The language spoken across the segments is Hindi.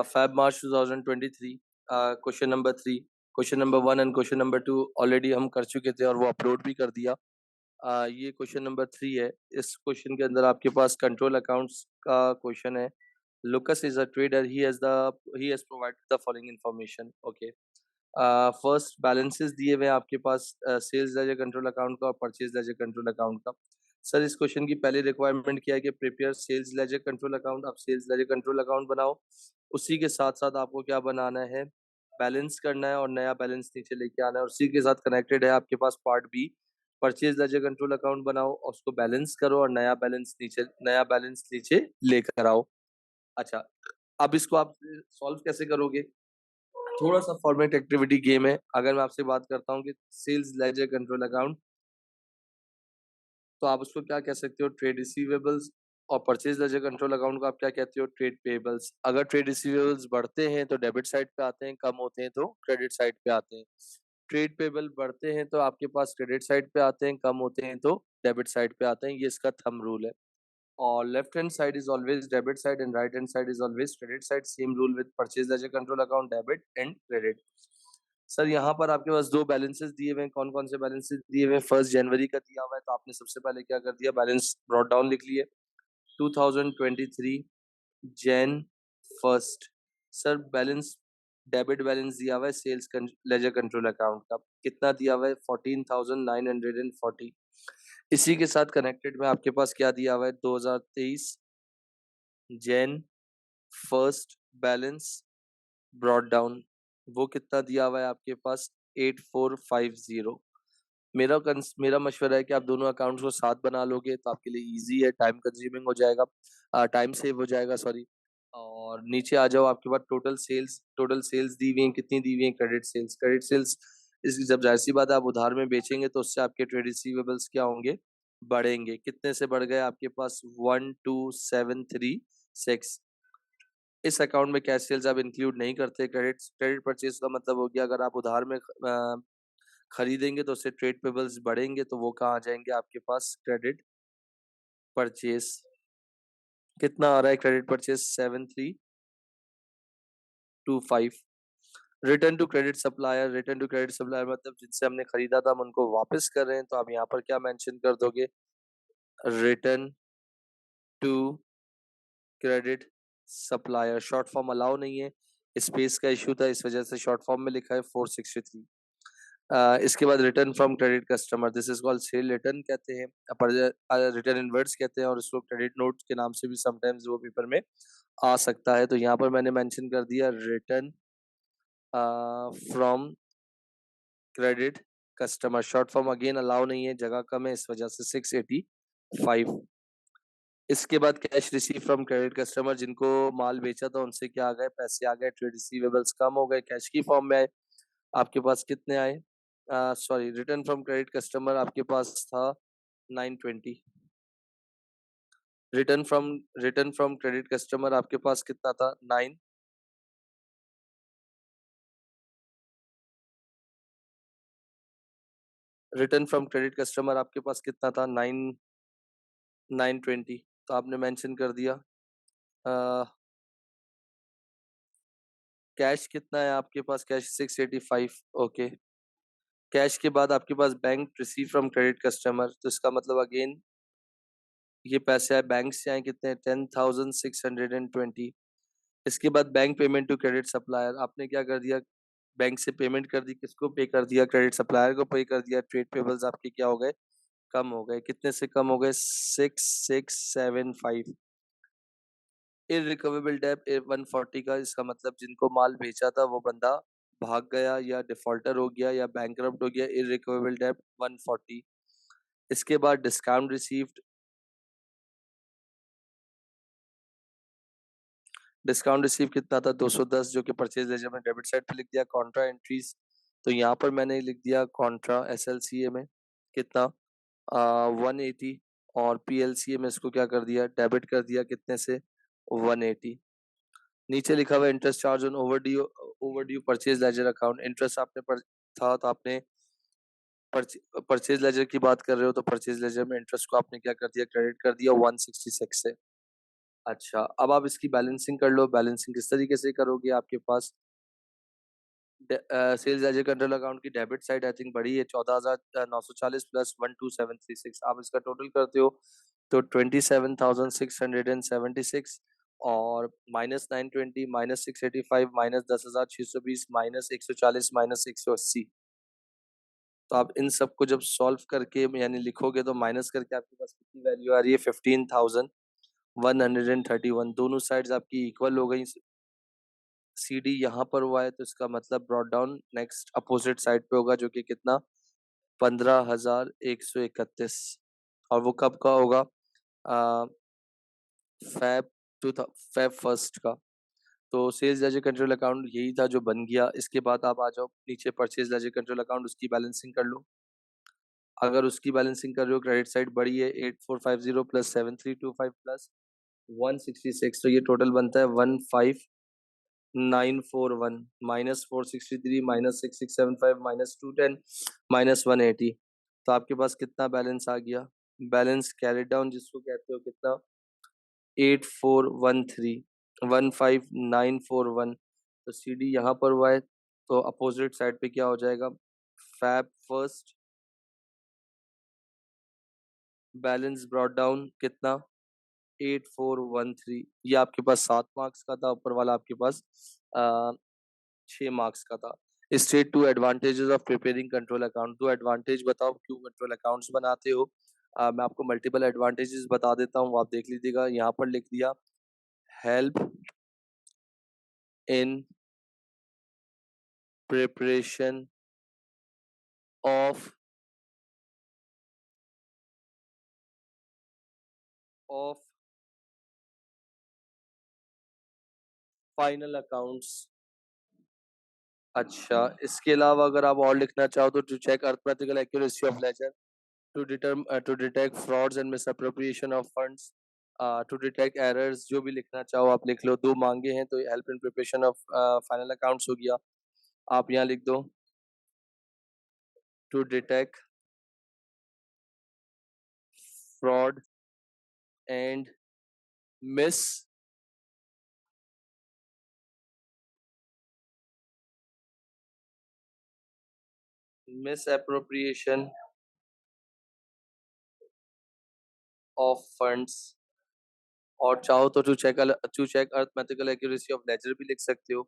Feb March 2023, question number 3, question number 1 and question number 2 already हम कर चुके थे और वो अपलोड भी कर दिया। ये क्वेश्चन नंबर 3 है। इस क्वेश्चन के अंदर आपके पास कंट्रोल अकाउंट्स का क्वेश्चन है। Lucas is a trader. He has provided the following information. Okay. First balances दिए हुए हैं आपके पास सेल्स लेजर कंट्रोल अकाउंट का और परचेज लेजर कंट्रोल अकाउंट का। सर इस क्वेश्चन की पहली रिक्वायरमेंट क्या है कि prepare sales ledger control account. आप सेल्स लेजर कंट्रोल अकाउंट बनाओ, उसी के साथ साथ आपको क्या बनाना है, बैलेंस करना है और नया बैलेंस नीचे लेके आना है। उसी के साथ कनेक्टेड है आपके पास part B, purchase ledger control account बनाओ और उसको बैलेंस करो और नया बैलेंस नीचे लेकर आओ। अच्छा, अब इसको आप सॉल्व कैसे करोगे? थोड़ा सा फॉर्मेट एक्टिविटी गेम है। अगर मैं आपसे बात करता हूँ कि सेल्स लेजर कंट्रोल अकाउंट, तो आप उसको क्या कह सकते हो, ट्रेड रिसीवेबल्स। और परचेज लेजर कंट्रोल अकाउंट को आप क्या कहते हो, ट्रेड पेबल्स। अगर ट्रेड रिसीवेबल्स बढ़ते हैं तो डेबिट साइड पे आते हैं, कम होते हैं तो क्रेडिट साइड पे आते हैं। ट्रेड पेबल बढ़ते हैं तो आपके पास क्रेडिट साइड पे आते हैं, कम होते हैं तो डेबिट साइड पे आते हैं। ये इसका थंब रूल है। और left hand side is always debit side and right hand side is always credit side. Same rule with purchase ledger control account, debit and credit. Sir यहाँ पर आपके पास दो बैलेंसेस दिए हुए हैं। कौन कौन से बैलेंसेस दिए हुए हैं? 1 जनवरी का दिया हुआ है, तो आपने सबसे पहले क्या कर दिया, बैलेंस ब्रॉट डाउन लिख लिए। 2023 Jain first. Sir balance, debit balance दिया हुआ है सेल्स लेजर कंट्रोल अकाउंट का, कितना दिया हुआ है, 14,940। इसी के साथ कनेक्टेड में आपके पास क्या दिया हुआ है, 2023 Jain first balance brought down, वो कितना दिया हुआ है आपके पास, 8450। मेरा मशवरा है कि आप दोनों अकाउंट्स को साथ बना लोगे तो आपके लिए इजी है, टाइम कंज्यूमिंग हो जाएगा, टाइम सेव हो जाएगा, सॉरी। और नीचे आ जाओ, आपके पास टोटल सेल्स दी हुई हैं, कितनी दी हुई हैं, क्रेडिट सेल्स इस जब जाहिर सी बात है आप उधार में बेचेंगे तो उससे आपके ट्रेड रिसीवेबल्स क्या होंगे, बढ़ेंगे। कितने से बढ़ गए आपके पास, 12736। इस अकाउंट में कैश सेल्स आप इंक्लूड नहीं करते। क्रेडिट परचेज का मतलब हो गया, अगर आप उधार में खरीदेंगे तो उससे ट्रेड पेबल्स बढ़ेंगे, तो वो कहाँ आ जाएंगे आपके पास, क्रेडिट परचेज। कितना आ रहा है credit purchase, 7325। Return to credit supplier मतलब जिनसे हमने खरीदा था हम उनको वापस कर रहे हैं, तो आप यहाँ पर क्या मेंशन कर दोगे, return to credit supplier. Short form allow नहीं है, स्पेस का इशू था, इस वजह से शॉर्ट फॉर्म में लिखा है 463। इसके बाद return from credit customer, this is called cell return कहते हैं, रिटर्न इनवर्ट्स कहते हैं, और इसको क्रेडिट नोट के नाम से भी समटाइम्स वो पेपर में आ सकता है। तो यहाँ पर मैंने मेंशन कर दिया return from credit customer. Short form again allow नहीं है, जगह कम है, इस वजह से 685। इसके बाद cash receive from credit customer, जिनको माल बेचा था उनसे क्या आ गए, पैसे आ गए, ट्रेड रिसीवेबल्स कम हो गए, कैश की फॉर्म में आए। आपके पास कितने आए, sorry, return from credit customer आपके पास था 920। रिटर्न फ्रॉम क्रेडिट कस्टमर आपके पास कितना था, 9। रिटर्न फ्रॉम क्रेडिट कस्टमर आपके पास कितना था, 920। तो आपने मेंशन कर दिया। कैश कितना है आपके पास, कैश 685। ओके, कैश के बाद आपके पास bank receive from credit customer, तो इसका मतलब अगेन ये पैसे आए बैंक से आए, कितने, 10,620। इसके बाद bank payment to credit supplier, आपने क्या कर दिया, बैंक से पेमेंट कर दी, किसको पे कर दिया, क्रेडिट सप्लायर को पे कर दिया। ट्रेड पेबल्स आपके क्या हो गए, कम हो गए। कितने से कम हो गए, 6675। इररिकवेबल डेब्ट 140 का, इसका मतलब जिनको माल बेचा था वो बंदा भाग गया या डिफॉल्टर हो गया या बैंकरप्ट हो गया, इररिकवेबल डेब्ट 140। इसके बाद डिस्काउंट रिसीव्ड, डिस्काउंट रिसीव कितना था, 210, जो कि परचेज लेजर में डेबिट साइड पे लिख दिया। कॉन्ट्रा एंट्रीज, तो यहाँ पर मैंने लिख दिया कॉन्ट्रा एसएलसीए में कितना, 180। और पीएलसीए में इसको क्या कर दिया, डेबिट कर दिया, कितने से, 180। नीचे लिखा हुआ interest charge on overdue purchase ledger account. Interest आपने था तो आपने परचेज लेजर की बात कर रहे हो तो परचेज लेजर में इंटरेस्ट को आपने क्या कर दिया, क्रेडिट कर दिया 166 से। अच्छा, अब आप इसकी बैलेंसिंग कर लो। बैलेंसिंग किस तरीके से करोगे? आपके पास sales as a control account की डेबिट साइड आई थिंक बड़ी है 14,940 प्लस 12,736। आप इसका टोटल करते हो तो 27,676 और -920 -685 -10,620 -140 -180। तो आप इन सबको जब सॉल्व करके यानी लिखोगे तो माइनस करके आपके पास कितनी वैल्यू आ रही है? 15,131। दोनों साइड्स आपकी इक्वल हो गई। सी डी यहाँ पर हुआ है तो इसका मतलब brought down next opposite side पे होगा, जो कि कितना? 15,131। और वो कब का होगा? फैब फैब फर्स्ट का। तो सेल्स लेजर कंट्रोल अकाउंट यही था जो बन गया। इसके बाद आप आ जाओ नीचे, परचेज लेजर कंट्रोल अकाउंट, उसकी बैलेंसिंग कर लो। अगर उसकी बैलेंसिंग कर रहे हो, क्रेडिट साइड बड़ी है 8450 प्लस 7325 प्लस 166, तो ये टोटल बनता है 15,941 -463 -6675 -210 -180। तो आपके पास कितना बैलेंस आ गया? बैलेंस कैरी डाउन जिसको कहते हो, कितना? 8413 15941। तो सी डी यहाँ पर हुआ है तो अपोजिट साइड पे क्या हो जाएगा? फैब फर्स्ट बैलेंस ब्रॉट डाउन कितना? 8413। ये आपके पास 7 मार्क्स का था, ऊपर वाला आपके पास 6 मार्क्स का था। State two advantages of preparing control account. दो एडवांटेज बताओ क्यों कंट्रोल अकाउंट्स बनाते हो। मैं आपको मल्टीपल एडवांटेजेस बता देता हूँ, आप देख लीजिएगा। यहाँ पर लिख दिया, help in preparation of of final accounts. अच्छा, इसके अलावा अगर आप और लिखना चाहो तो to check arithmetical accuracy of ledger, to detect frauds and misappropriation of funds, to detect errors। जो भी लिखना चाहो आप लिख लो। दो मांगे हैं तो help in preparation of final accounts हो गया। आप यहाँ लिख दो, to detect fraud and mis misappropriation of funds. और चाहो तो to check arithmetical accuracy of ledger भी लिख सकते हो।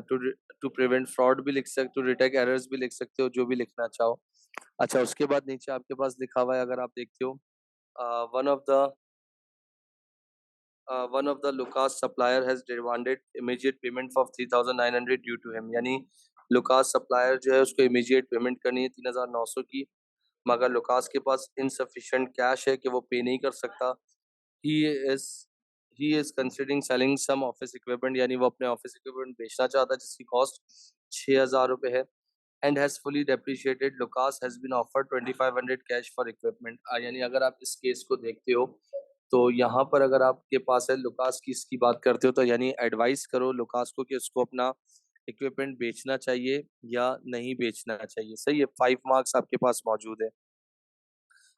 टू टू प्रिवेंट फ्रॉड भी लिख सकते हो, टू डिटेक्ट एरर्स भी लिख सकते हो, जो भी लिखना चाहो। अच्छा, उसके बाद नीचे आपके पास लिखा हुआ है, अगर आप देखते हो, one of the one of the Lucas supplier has demanded immediate payment of 3,900 due to him। यानी लुकास सप्लायर जो है उसको इमीडिएट पेमेंट करनी है 3,900 की, मगर लुकास के पास इनसफिशिएंट कैश है कि वो पे नहीं कर सकता। He is he is considering selling some office equipment, यानी वो अपने ऑफिस इक्विपमेंट बेचना चाहता है जिसकी कॉस्ट 6,000 रुपये है। And has fully depreciated, Lucas has been offered 2,500 cash for equipment. यानी अगर आप इस केस को देखते हो तो यहाँ पर अगर आपके पास है, लुकास की इसकी बात करते हो, तो यानी एडवाइस करो लुकास को कि उसको अपना इक्विपमेंट बेचना चाहिए या नहीं बेचना चाहिए। सही है, 5 मार्क्स आपके पास मौजूद है।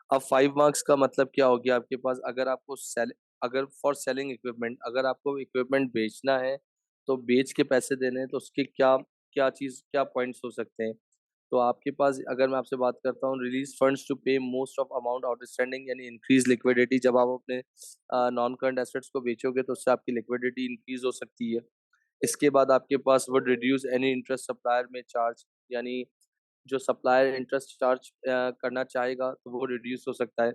अब 5 मार्क्स का मतलब क्या हो गया आपके पास? अगर आपको सेल अगर फॉर सेलिंग इक्विपमेंट, अगर आपको इक्विपमेंट बेचना है तो बेच के पैसे देने हैं, तो उसके क्या क्या पॉइंट्स हो सकते हैं? तो आपके पास, अगर मैं आपसे बात करता हूँ, रिलीज फंड्स टू पे मोस्ट ऑफ अमाउंट आउटस्टैंडिंग, यानी इंक्रीज लिक्विडिटी। जब आप अपने नॉन करंट एसेट्स को बेचोगे तो उससे आपकी लिक्विडिटी इंक्रीज हो सकती है। इसके बाद आपके पास would reduce any interest supplier में चार्ज, यानी जो सप्लायर इंटरेस्ट चार्ज करना चाहेगा तो वो रिड्यूस हो सकता है।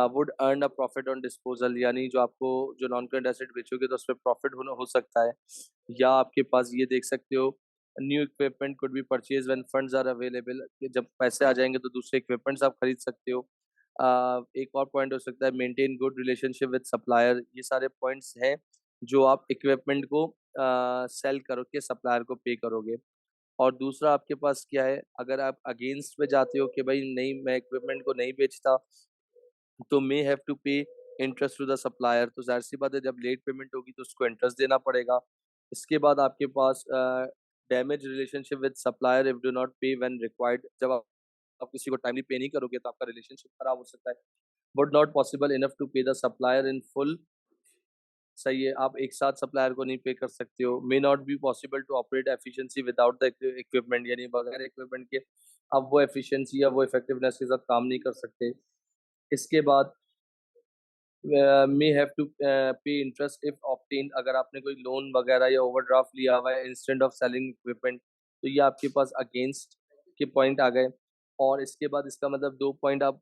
Would earn a profit on disposal, यानी जो आपको जो नॉन करंट एसेट बेचोगे तो उस पर प्रॉफिट होना हो सकता है। या आपके पास ये देख सकते हो, new equipment could be purchase when funds are available, जब पैसे आ जाएंगे तो दूसरे इक्विपमेंट्स आप खरीद सकते हो। एक और पॉइंट हो सकता है, maintain good relationship with supplier. ये सारे पॉइंट्स हैं जो आप इक्विपमेंट को सेल करो के सप्लायर को पे करोगे। और दूसरा आपके पास क्या है, अगर आप अगेंस्ट में जाते हो कि भाई नहीं, मैं इक्विपमेंट को नहीं बेचता, तो मे हैव टू पे इंटरेस्ट टू द सप्लायर। तो जाहिर सी बात है, जब लेट पेमेंट होगी तो उसको इंटरेस्ट देना पड़ेगा। इसके बाद आपके पास damage relationship with supplier if do not pay when required. जब आप किसी को टाइमली पे नहीं करोगे तो आपका रिलेशनशिप खराब हो सकता है। Would not possible enough to pay the supplier in full सही है, आप एक साथ सप्लायर को नहीं पे कर सकते हो। May not be possible to operate efficiency without the equipment, यानी बगैर इक्विपमेंट के आप वो एफिशिएंसी या वो इफेक्टिवनेस के साथ काम नहीं कर सकते। इसके बाद मे हैव टू पे इंटरेस्ट इफ ऑब्टेन, अगर आपने कोई लोन वगैरह या ओवरड्राफ्ट लिया हुआ है इंस्टेड ऑफ सेलिंग इक्विपमेंट, तो ये आपके पास अगेंस्ट के पॉइंट आ गए। और इसके बाद इसका मतलब 2 पॉइंट आप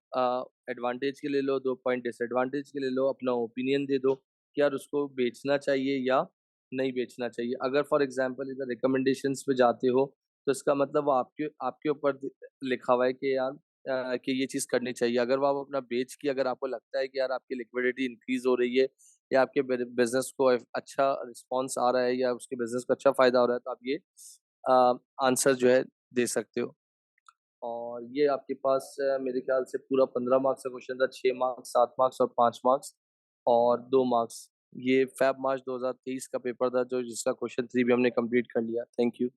एडवांटेज के ले लो, 2 पॉइंट डिसएडवांटेज के ले लो, अपना ओपिनियन दे दो कि यार उसको बेचना चाहिए या नहीं बेचना चाहिए। अगर फॉर एग्जांपल इधर रिकमेंडेशंस पे जाते हो, तो इसका मतलब वो आपके आपके ऊपर लिखा हुआ है कि यार कि ये चीज़ करनी चाहिए। अगर वो आप अपना बेच के अगर आपको लगता है कि यार आपकी लिक्विडिटी इंक्रीज़ हो रही है या आपके बिज़नेस को अच्छा रिस्पॉन्स आ रहा है या उसके बिज़नेस को अच्छा फ़ायदा हो रहा है, तो आप ये आंसर जो है दे सकते हो। और ये आपके पास मेरे ख्याल से पूरा 15 मार्क्स का क्वेश्चन था, 6 मार्क्स, 7 मार्क्स और 5 मार्क्स और 2 मार्क्स। ये फ़ेब मार्च 2023 का पेपर था जो जिसका क्वेश्चन 3 भी हमने कंप्लीट कर लिया। Thank you.